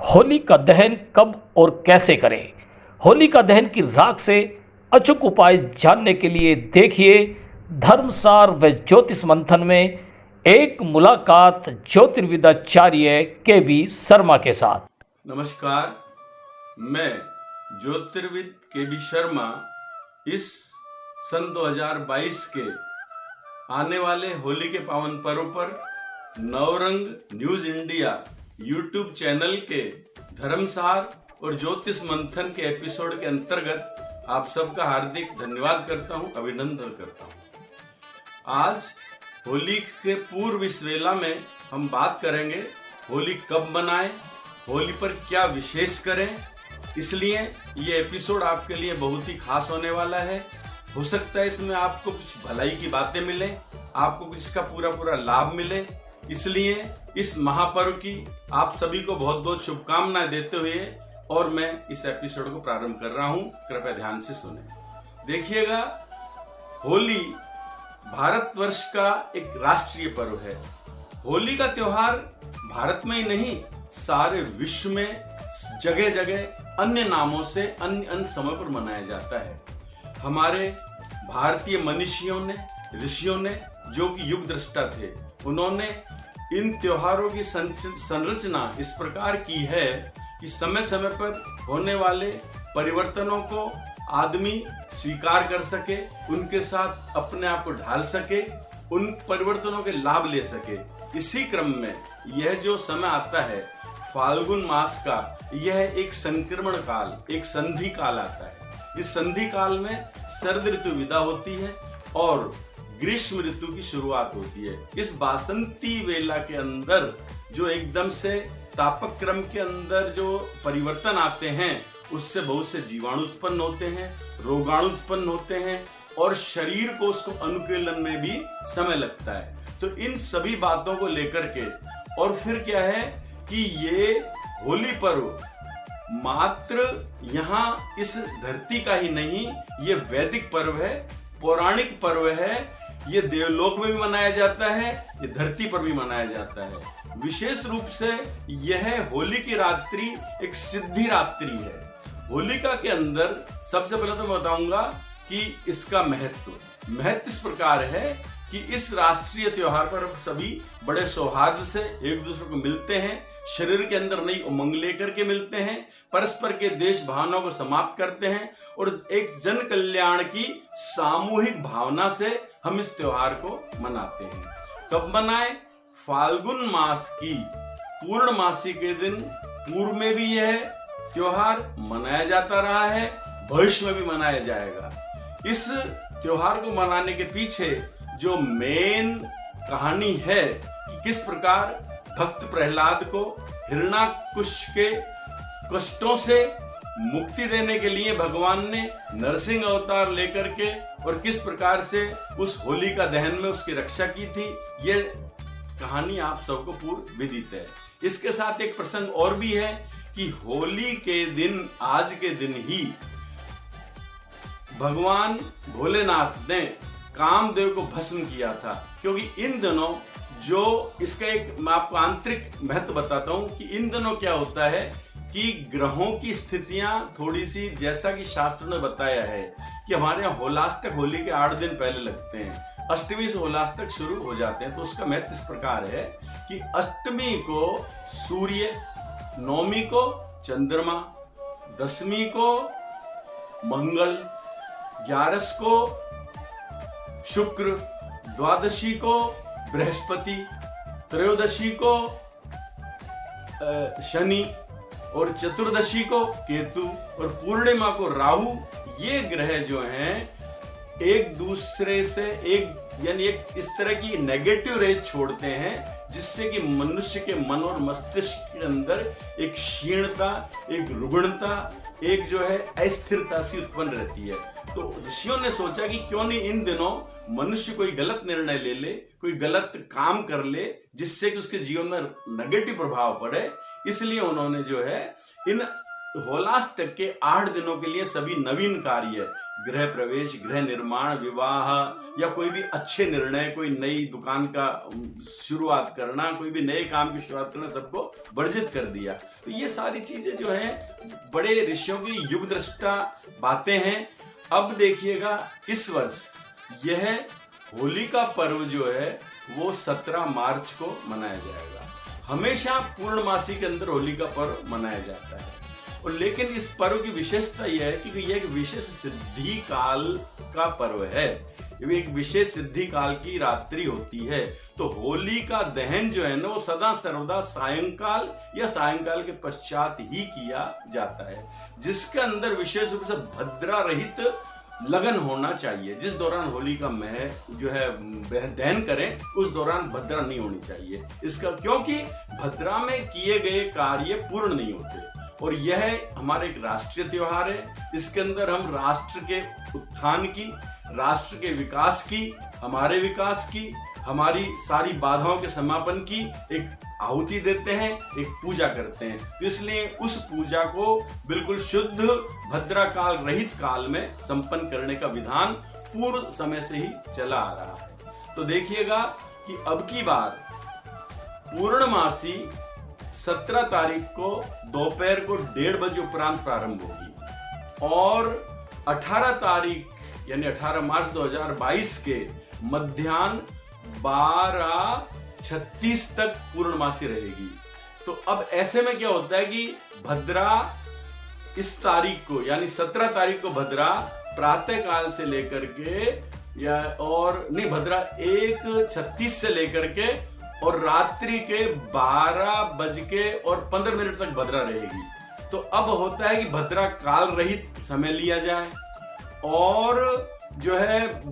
होली का दहन कब और कैसे करें? होली का दहन की राख से अचूक उपाय जानने के लिए देखिए धर्मसार व ज्योतिष मंथन में एक मुलाकात ज्योतिर्विदाचार्य के शर्मा के साथ। नमस्कार, मैं ज्योतिर्विद के शर्मा इस सन 2022 के आने वाले होली के पावन पर्व पर Navrang news India YouTube channel के धर्मसार और ज्योतिष मंथन के एपिसोड के अंतर्गत आप सबका हार्दिक धन्यवाद करता हूं, अभिनंदन करता हूं। आज होली के पूर्व इस वेला में हम बात करेंगे होली कब मनाएं, होली पर क्या विशेष करें। इसलिए ये एपिसोड आपके लिए बहुत ही खास होने वाला है। हो सकता है इसमें आपको कुछ भलाई की बातें मिले, आपको कुछ इसका पूरा लाभ मिले। इसलिए इस महापर्व की आप सभी को बहुत बहुत शुभकामनाएं देते हुए और मैं इस एपिसोड को प्रारंभ कर रहा हूं। कृपया ध्यान से सुने। देखिएगा, होली भारतवर्ष का एक राष्ट्रीय पर्व है। होली का त्योहार भारत में ही नहीं, सारे विश्व में जगह जगह अन्य नामों से अन्य समय पर मनाया जाता है। हमारे भारतीय मनीषियों ने, ऋषियों ने, जो कि युग दृष्टा थे, उन्होंने इन त्योहारों की संरचना इस प्रकार की है कि समय समय पर होने वाले परिवर्तनों को आदमी स्वीकार कर सके, उनके साथ अपने आप को ढाल सके, उन परिवर्तनों के लाभ ले सके। इसी क्रम में यह जो समय आता है फाल्गुन मास का, यह एक संक्रमण काल, एक संधि काल आता है। इस संधि काल में शरद ऋतु विदा होती है और ग्रीष्म ऋतु की शुरुआत होती है। इस बासंती वेला के अंदर जो एकदम से तापक्रम के अंदर जो परिवर्तन आते हैं, उससे बहुत से जीवाणु उत्पन्न होते हैं, रोगाणु उत्पन्न होते हैं और शरीर को उसको अनुकूलन में भी समय लगता है। तो इन सभी बातों को लेकर के और फिर क्या है कि ये होली पर्व मात्र यहाँ इस धरती का ही नहीं, ये वैदिक पर्व है, पौराणिक पर्व है। ये देवलोक में भी मनाया जाता है, ये धरती पर भी मनाया जाता है। विशेष रूप से यह होली की रात्रि एक सिद्धि रात्रि है। होलिका के अंदर सबसे पहले तो मैं बताऊंगा कि इसका महत्व इस प्रकार है कि इस राष्ट्रीय त्योहार पर सभी बड़े सौहार्द से एक दूसरे को मिलते हैं, शरीर के अंदर नई उमंग लेकर के मिलते हैं, परस्पर के देश भावनाओं को समाप्त करते हैं और एक जन कल्याण की सामूहिक भावना से हम इस त्योहार को मनाते हैं। कब मनाएं? फाल्गुन मास की पूर्णमासी के दिन पूर्व में भी यह त्योहार मनाया जाता रहा है, भविष्य में भी मनाया जाएगा। इस त्योहार को मनाने के पीछे जो मेन कहानी है कि किस प्रकार भक्त प्रहलाद को हिरण्याकुश के कष्टों से मुक्ति देने के लिए भगवान ने नरसिंह अवतार लेकर के और किस प्रकार से उस होली का दहन में उसकी रक्षा की थी, ये कहानी आप सबको पूर्व विदित है। इसके साथ एक प्रसंग और भी है कि होली के दिन, आज के दिन ही भगवान भोलेनाथ ने कामदेव को भस्म किया था। क्योंकि इन दिनों जो इसका एक मैं आपको आंतरिक महत्व बताता हूं कि इन दिनों क्या होता है कि ग्रहों की स्थितियां थोड़ी सी, जैसा कि शास्त्र ने बताया है कि हमारे यहाँ होलाष्टक होली के 8 दिन पहले लगते हैं, अष्टमी से होलाष्टक शुरू हो जाते हैं। तो उसका महत्व इस प्रकार है कि अष्टमी को सूर्य, नौमी को चंद्रमा, दसवीं को मंगल, 11 को शुक्र, द्वादशी को बृहस्पति, त्रयोदशी को शनि और चतुर्दशी को केतु और पूर्णिमा को राहु। ये ग्रह जो हैं एक दूसरे से एक इस तरह की नेगेटिव रेज छोड़ते हैं, जिससे कि मनुष्य के मन और मस्तिष्क के अंदर एक क्षीणता, एक रुग्णता, एक जो है अस्थिरता सी उत्पन्न रहती है। तो ऋषियों ने सोचा कि क्यों नहीं इन दिनों मनुष्य कोई गलत निर्णय ले ले, कोई गलत काम कर ले, जिससे कि उसके जीवन में नेगेटिव प्रभाव पड़े। इसलिए उन्होंने जो है इन होलाष्टक के 8 दिनों के लिए सभी नवीन कार्य, गृह प्रवेश, गृह निर्माण, विवाह या कोई भी अच्छे निर्णय, कोई नई दुकान का शुरुआत करना, कोई भी नए काम की शुरुआत करना, सबको वर्जित कर दिया। तो ये सारी चीजें जो हैं बड़े ऋषियों की युग दृष्टा बातें हैं। अब देखिएगा इस वर्ष यह होली का पर्व जो है वो 17 मार्च को मनाया जाएगा। हमेशा पूर्णमासी के अंदर होली का पर्व मनाया जाता है, और लेकिन इस पर्व की विशेषता यह है कि यह एक विशेष सिद्धि काल का पर्व है। ये एक विशेष सिद्धि काल की रात्रि होती है। तो होली का दहन जो है ना वो सदा सर्वदा सायंकाल या सायंकाल के पश्चात ही किया जाता है, जिसके अंदर विशेष रूप से भद्रा रहित लगन होना चाहिए। जिस दौरान होली का मह जो है दहन करें उस दौरान भद्रा नहीं होनी चाहिए। इसका क्योंकि भद्रा में किए गए कार्य पूर्ण नहीं होते, और यह हमारे एक राष्ट्रीय त्योहार है। इसके अंदर हम राष्ट्र के उत्थान की, राष्ट्र के विकास की, हमारे विकास की, हमारी सारी बाधाओं के समापन की एक आहुति देते हैं, एक पूजा करते हैं। तो इसलिए उस पूजा को बिल्कुल शुद्ध भद्रा काल रहित काल में संपन्न करने का विधान पूर्व समय से ही चला आ रहा है। तो देखिएगा कि अब की बार पूर्णमासी 17 तारीख को दोपहर को 1:30 बजे उपरांत प्रारंभ होगी, और 18 तारीख यानी 18 मार्च 2022 के मध्याह्न 12:36 तक पूर्णमासी रहेगी। तो अब ऐसे में क्या होता है कि भद्रा इस तारीख को यानी 17 तारीख को भद्रा प्रातः काल से लेकर के भद्रा 1:36 से लेकर के और रात्रि के 12:15 तक भद्रा रहेगी। तो अब होता है कि भद्रा काल रहित समय लिया जाए और जो है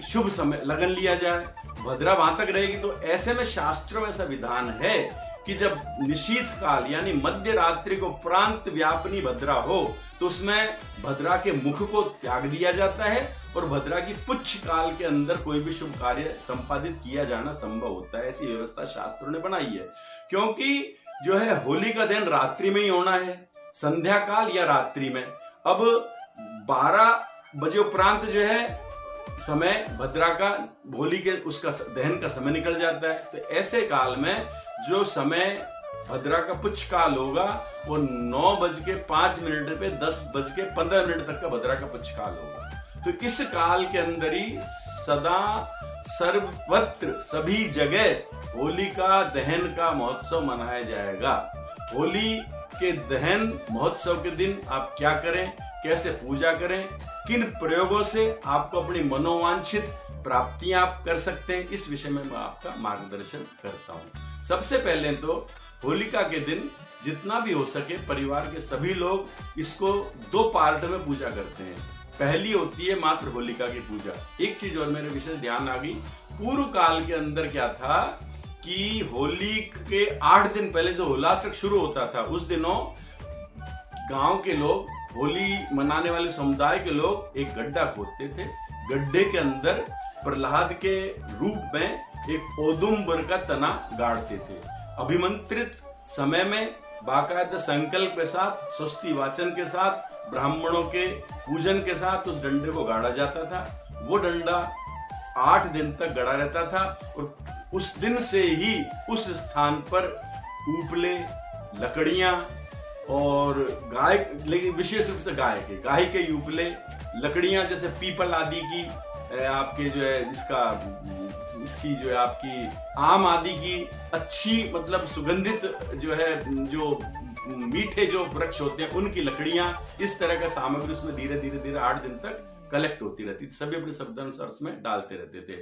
शुभ समय लगन लिया जाए, भद्रा वहां तक रहेगी। तो ऐसे में शास्त्रों में ऐसा विधान है कि जब निशीथ काल यानी मध्य रात्रि को प्रांत व्यापनी भद्रा हो तो उसमें भद्रा के मुख को त्याग दिया जाता है और भद्रा की पुच्छ काल के अंदर कोई भी शुभ कार्य संपादित किया जाना संभव होता है। ऐसी व्यवस्था शास्त्रों ने बनाई है, क्योंकि जो है होली का दिन रात्रि में ही होना है, संध्या काल या रात्रि में। अब 12 बजे उपरांत जो है समय भद्रा का होली के उसका दहन का समय निकल जाता है। तो ऐसे काल में जो समय भद्रा का पुच्छ काल होगा वो 9:05 पे 10:15 तक का भद्रा का पुच्छ काल होगा। तो इस काल के अंदर ही सदा सर्वत्र सभी जगह होली का दहन का महोत्सव मनाया जाएगा। होली के दहन महोत्सव के दिन आप क्या करें, कैसे पूजा करें, किन प्रयोगों से आपको अपनी मनोवांछित प्राप्तियां आप कर सकते हैं, इस विषय में मैं आपका मार्गदर्शन करता हूं। सबसे पहले तो होलिका के दिन जितना भी हो सके परिवार के सभी लोग इसको 2 पार्ट में पूजा करते हैं। पहली होती है मात्र होलिका की पूजा। एक चीज और मेरे विशेष ध्यान आ गई, पूर्व काल के अंदर क्या था कि होली के 8 दिन पहले जो होलाष्टक शुरू होता था उस दिनों गांव के लोग, होली मनाने वाले समुदाय के लोग एक गड्ढा खोदते थे। गड्ढे के अंदर प्रहलाद के रूप में एक औदुंबर का तना गाड़ते थे। अभिमंत्रित समय में बाकायदा संकल्प के साथ, स्वस्ति वाचन के साथ, ब्राह्मणों के पूजन के साथ उस डंडे को गाड़ा जाता था। वो डंडा 8 दिन तक गड़ा रहता था और उस दिन से ही उस स्थान पर उपले, लकड़ियां और गाय, लेकिन विशेष रूप से गाय के उपले, लकड़ियां जैसे पीपल आदि की, आपके जो है इसकी जो है आपकी आम आदि की अच्छी मतलब सुगंधित जो है जो मीठे जो वृक्ष होते हैं उनकी लकड़ियां, इस तरह का सामग्री उसमें धीरे धीरे 8 दिन तक कलेक्ट होती रहती थी। सभी अपने शब्दानुसार उसमें डालते रहते थे।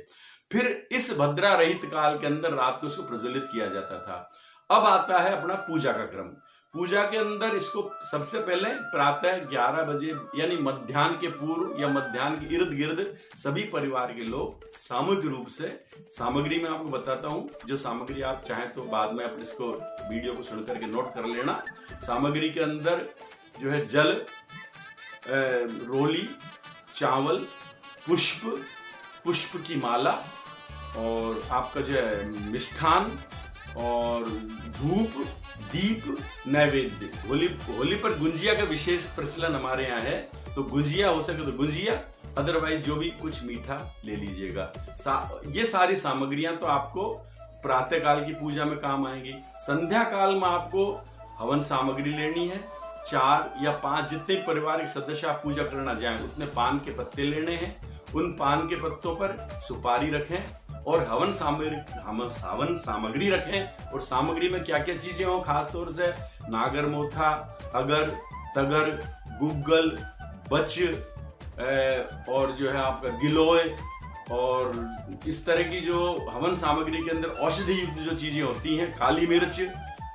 फिर इस भद्रा रहित काल के अंदर रात को उसको प्रज्वलित किया जाता था। अब आता है अपना पूजा का क्रम। पूजा के अंदर इसको सबसे पहले प्रातः 11 बजे यानी मध्याह्न के पूर्व या मध्याह्न के इर्द गिर्द सभी परिवार के लोग सामूहिक रूप से, सामग्री में आपको बताता हूं, जो सामग्री आप चाहें तो बाद में अपने इसको वीडियो को सुन करके नोट कर लेना। सामग्री के अंदर जो है जल, रोली, चावल, पुष्प की माला और आपका जो है मिष्ठान और धूप दीप नैवेद्य। होली होली पर गुंजिया का विशेष प्रचलन हमारे यहाँ है, तो गुंजिया हो सके तो गुंजिया, अदरवाइज जो भी कुछ मीठा ले लीजिएगा। ये सारी सामग्रियां तो आपको प्रातः काल की पूजा में काम आएंगी। संध्या काल में आपको हवन सामग्री लेनी है। 4 या 5 जितने पारिवारिक सदस्य आप पूजा करना चाहें उतने पान के पत्ते लेने हैं। उन पान के पत्तों पर सुपारी रखें और हवन सामग्री रखें। और सामग्री में क्या क्या चीजें हो, खासतौर से नागर मोथा, अगर, तगर, गुग्गल, बच और जो है आपका गिलोय, और इस तरह की जो हवन सामग्री के अंदर औषधि युक्त जो चीजें होती हैं, काली मिर्च,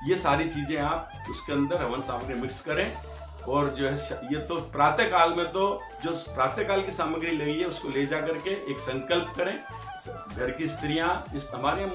ये सारी चीजें आप उसके अंदर हवन सामग्री मिक्स करें। और जो है ये तो प्रातः काल में, तो जो प्रातः काल की सामग्री लगी है उसको ले जा करके एक संकल्प करें। घर की स्त्रियां, इस हमारे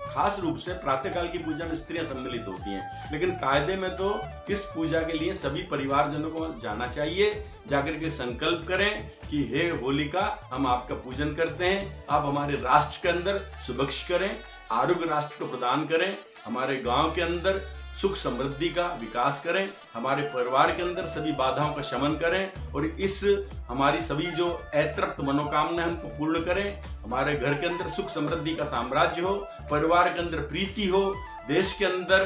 खास रूप से प्रातः काल की पूजा में स्त्रियां सम्मिलित होती हैं, लेकिन कायदे में तो इस पूजा के लिए सभी परिवारजनों को जाना चाहिए। जाकर के संकल्प करें कि हे होलिका, हम आपका पूजन करते हैं, आप हमारे राष्ट्र के अंदर सुभिक्ष करें, आरोग्य राष्ट्र को प्रदान करें, हमारे गांव के अंदर सुख समृद्धि का विकास करें, हमारे परिवार के अंदर सभी बाधाओं का शमन करें और इस हमारी सभी जो अतृप्त मनोकामना हमको पूर्ण करें। हमारे घर के अंदर सुख समृद्धि का साम्राज्य हो, परिवार के अंदर प्रीति हो, देश के अंदर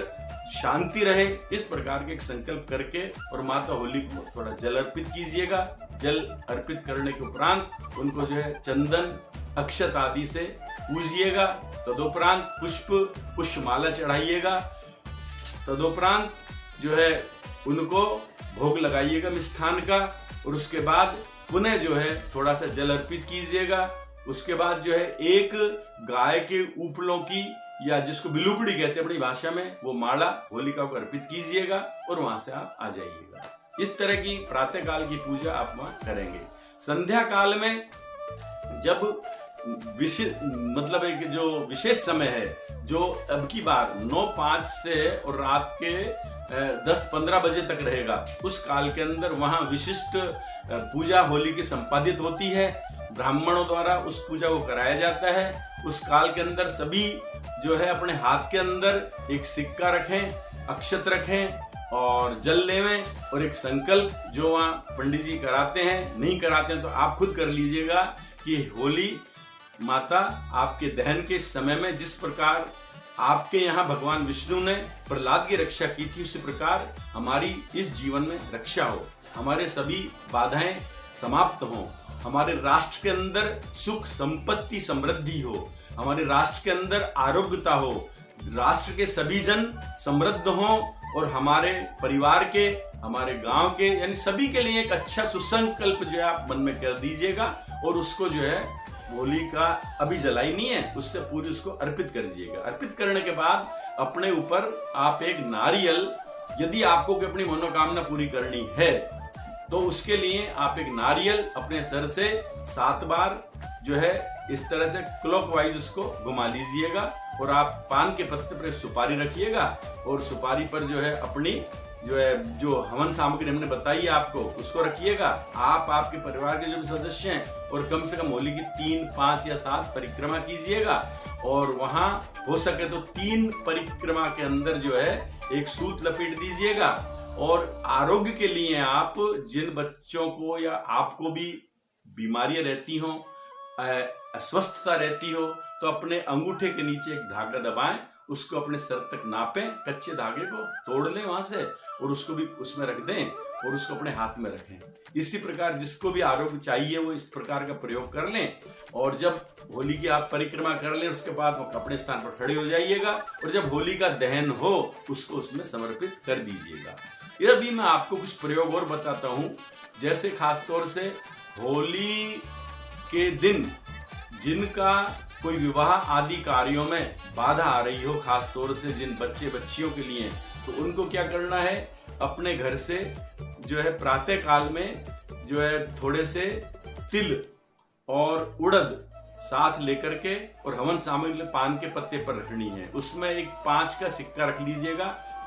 शांति रहे। इस प्रकार के एक संकल्प करके और माता होली को थोड़ा जल अर्पित कीजिएगा। जल अर्पित करने के उपरांत उनको जो है चंदन, अक्षत आदि से पूजिएगा। तदुपरांत पुष्पमाला चढ़ाइएगा। तदुपरांत जो है उनको भोग लगाइएगा मिष्ठान का, और उसके बाद पुनः जो है थोड़ा सा जल अर्पित कीजिएगा। उसके बाद जो है एक गाय के उपलों की, या जिसको बिलुकड़ी कहते हैं अपनी भाषा में, वो माला होलिका को अर्पित कीजिएगा और वहां से आप आ जाइएगा। इस तरह की प्रातः काल की पूजा आप वहां करेंगे। संध्या काल में जब मतलब एक जो विशेष समय है, जो अब की बार 9:05 से और रात के 10-15 बजे तक रहेगा, उस काल के अंदर वहां विशिष्ट पूजा होली की संपादित होती है। ब्राह्मणों द्वारा उस पूजा को कराया जाता है। उस काल के अंदर सभी जो है अपने हाथ के अंदर एक सिक्का रखें, अक्षत रखें और जल लेवें, और एक संकल्प जो वहां पंडित जी कराते हैं, नहीं कराते हैं तो आप खुद कर लीजिएगा कि होली माता आपके दहन के समय में जिस प्रकार आपके यहाँ भगवान विष्णु ने प्रहलाद की रक्षा की थी, उसी प्रकार हमारी इस जीवन में रक्षा हो, हमारे सभी बाधाएं समाप्त हो, हमारे राष्ट्र के अंदर सुख संपत्ति समृद्धि हो, हमारे राष्ट्र के अंदर आरोग्यता हो, राष्ट्र के सभी जन समृद्ध हो, और हमारे परिवार के, हमारे गांव के, यानी सभी के लिए एक अच्छा सुसंकल्प जो है आप मन में कर दीजिएगा। और उसको जो है होली का अभी जलाई नहीं है, उससे पूरी उसको अर्पित कर दीजिएगा। अर्पित करने के बाद अपने ऊपर आप एक नारियल, यदि आपको अपनी मनोकामना पूरी करनी है तो उसके लिए आप एक नारियल अपने सर से 7 बार जो है इस तरह से क्लॉकवाइज उसको घुमा लीजिएगा, और आप पान के पत्ते पर सुपारी रखिएगा, और सुपारी पर जो है अपनी जो हवन सामग्री हमने बताई है आपको, उसको रखिएगा। आप आपके परिवार के जो भी सदस्य हैं, और कम से कम होली की 3, 5 या 7 परिक्रमा कीजिएगा, और वहां हो सके तो 3 परिक्रमा के अंदर जो है एक सूत लपेट दीजिएगा। और आरोग्य के लिए आप जिन बच्चों को या आपको भी बीमारियां रहती हो, अस्वस्थता रहती हो, तो अपने अंगूठे के नीचे एक धागा दबाएं, उसको अपने सर तक नापें, कच्चे धागे को तोड़ लें वहां से, और उसको भी उसमें रख दें और उसको अपने हाथ में रखें। इसी प्रकार जिसको भी आरोग्य चाहिए वो इस प्रकार का प्रयोग कर लें। और जब होली की आप परिक्रमा कर लें, उसके बाद वो अपने स्थान पर खड़े हो जाइएगा, और जब होली का दहन हो उसको उसमें समर्पित कर दीजिएगा। यह भी मैं आपको कुछ प्रयोग और बताता हूँ, जैसे खासतौर से होली के दिन जिनका कोई विवाह आदि कार्यों में बाधा आ रही हो, खासतौर से जिन बच्चे बच्चियों के लिए, तो उनको क्या करना है, अपने घर से जो है प्रातः काल में जो है थोड़े से तिल और उड़द साथ लेकर के, और हवन सामग्री पान के पत्ते पर रखनी है। उसमें एक 5 का सिक्का रख लीजिएगा।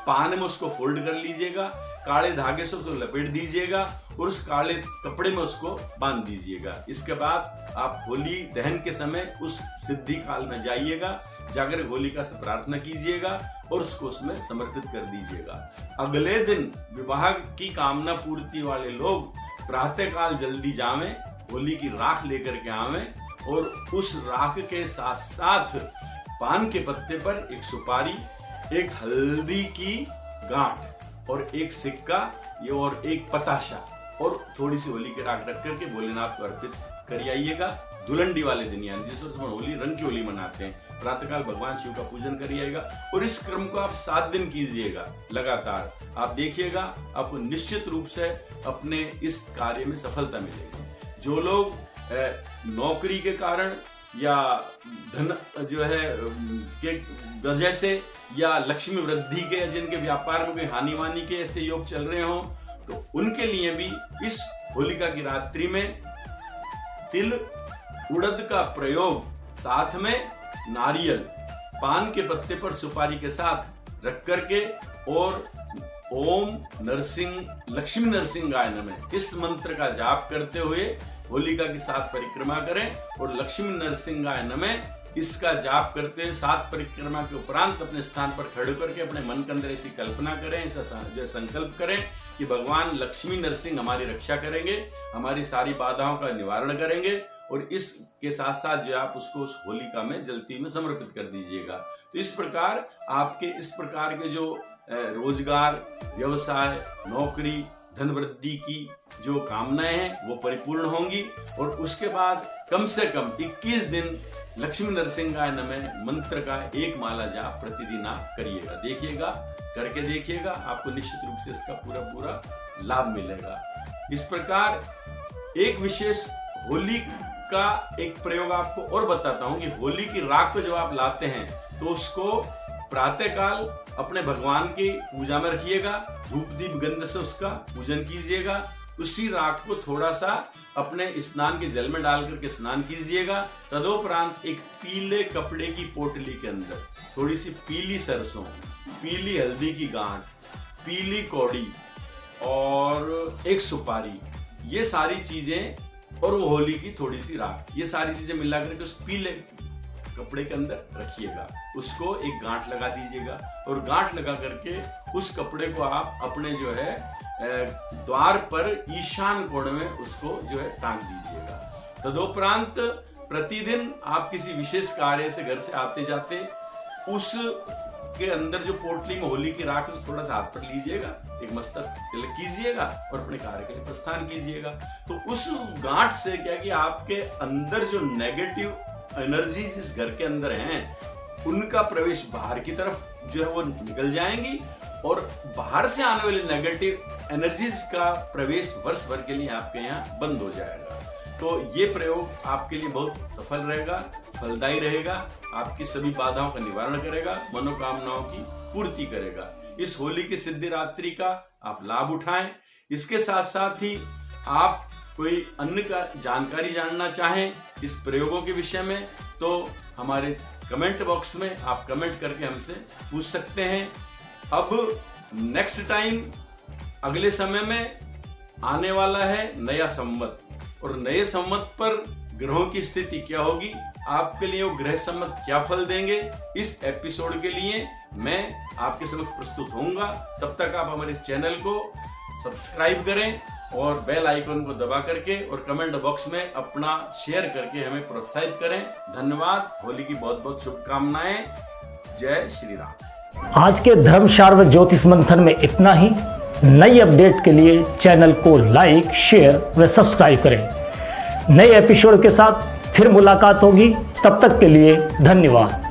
पान में उसको फोल्ड कर लीजिएगा, काले धागे से उसको लपेट दीजिएगा और उस काले कपड़े में उसको बांध दीजिएगा। इसके बाद आप होली दहन के समय उस सिद्धि काल में जाइएगा, जाकर होलिका से प्रार्थना कीजिएगा और उसको उसमें समर्पित कर दीजिएगा। अगले दिन विवाह की कामना पूर्ति वाले लोग प्रातः काल जल्दी जावें, होली की राख लेकर के आवें और उस राख के साथ साथ पान के पत्ते पर एक सुपारी, एक हल्दी की गांठ और एक सिक्का ये और एक पताशा और थोड़ी सी होली की राख रख करके भोलेनाथ को अर्पित कर आइएगा। धुलंडी वाले दिन यानी जिस वक्त हम होली रंग की होली मनाते हैं, प्रातःकाल भगवान शिव का पूजन करिएगा और इस क्रम को आप 7 दिन कीजिएगा लगातार। आप देखिएगा आपको निश्चित रूप से अपने इस कार्य में सफलता मिलेगी। जो लोग नौकरी के कारण या धन जो है के वजह से या लक्ष्मी वृद्धि के, जिनके व्यापार में कोई हानि वानी के ऐसे योग चल रहे हो, तो उनके लिए भी इस होलिका की रात्रि में तिल उड़द का प्रयोग, साथ में नारियल पान के पत्ते पर सुपारी के साथ रख करके और ओम नरसिंह लक्ष्मी नरसिंहाय नमः इस मंत्र का जाप करते हुए होलिका की 7 परिक्रमा करें और लक्ष्मी नरसिंहाय नमः इसका जाप करते हैं। 7 परिक्रमा के उपरांत अपने स्थान पर खड़े करके अपने मन के अंदर ऐसी कल्पना करें, ऐसा जो संकल्प करें कि भगवान लक्ष्मी नरसिंह हमारी रक्षा करेंगे, हमारी सारी बाधाओं का निवारण करेंगे और इसके साथ साथ जो आप उसको उस होलिका में जलती में समर्पित कर दीजिएगा। तो इस प्रकार आपके इस प्रकार के जो रोजगार, व्यवसाय, नौकरी, धन वृद्धि की जो कामनाएं हैं वो परिपूर्ण होंगी और उसके बाद कम से कम 21 दिन लक्ष्मी नरसिंहाय नमः मंत्र का 1 माला जाप प्रतिदिन आप करिएगा। देखिएगा, करके देखिएगा, आपको निश्चित रूप से इसका पूरा लाभ मिलेगा। इस प्रकार एक विशेष होली का एक प्रयोग आपको और बताता हूं कि होली की राख को जब आप लाते हैं तो उसको प्रातःकाल अपने भगवान की पूजा में रखिएगा, धूप दीप गंध से उसका पूजन कीजिएगा। उसी राख को थोड़ा सा अपने स्नान के जल में डाल करके स्नान कीजिएगा। तदोपरांत एक पीले कपड़े की पोटली के अंदर थोड़ी सी पीली सरसों, पीली हल्दी की गांठ, पीली कौड़ी और एक सुपारी, ये सारी चीजें और वो होली की थोड़ी सी राख, ये सारी चीजें मिला करके उस पीले कपड़े के अंदर रखिएगा। उसको एक गांठ लगा दीजिएगा और गांठ लगा करके उस कपड़े को आप अपने जो है द्वार पर ईशान कोण में उसको जो है टांग दीजिएगा। तदोपरांत प्रतिदिन आप किसी विशेष कार्य से घर से आते जाते उस के अंदर जो पोटली में होली की राख उस थोड़ा सा हाथ पर लीजिएगा, एक मस्तक तिलक कीजिएगा और अपने कार्य के लिए प्रस्थान कीजिएगा। तो उस गांठ से क्या कि आपके अंदर जो नेगेटिव एनर्जीज इस घर के अंदर हैं उनका प्रवेश बाहर की तरफ जो है वो निकल जाएंगी और बाहर से आने वाली नेगेटिव एनर्जीज का प्रवेश वर्ष भर के लिए आपके यहाँ बंद हो जाएगा। तो ये प्रयोग आपके लिए बहुत सफल रहेगा, फलदायी रहेगा, आपकी सभी बाधाओं का निवारण करेगा, मनोकामनाओं की पूर्ति करेगा। इस होली की सिद्धि रात्रि का आप लाभ उठाएं। इसके साथ साथ ही आप कोई अन्य का जानकारी जानना चाहें इस प्रयोगों के विषय में तो हमारे कमेंट बॉक्स में आप कमेंट करके हमसे पूछ सकते हैं। अब नेक्स्ट टाइम अगले समय में आने वाला है नया संवत और नए संवत पर ग्रहों की स्थिति क्या होगी, आपके लिए वो ग्रह संवत क्या फल देंगे, इस एपिसोड के लिए मैं आपके समक्ष प्रस्तुत होऊंगा। तब तक आप हमारे इस चैनल को सब्सक्राइब करें और बेल आइकन को दबा करके और कमेंट बॉक्स में अपना शेयर करके हमें प्रोत्साहित करें। धन्यवाद। होली की बहुत बहुत शुभकामनाएं। जय श्री राम। आज के धर्मसार व ज्योतिष मंथन में इतना ही। नई अपडेट के लिए चैनल को लाइक, शेयर व सब्सक्राइब करें। नए एपिसोड के साथ फिर मुलाकात होगी। तब तक के लिए धन्यवाद।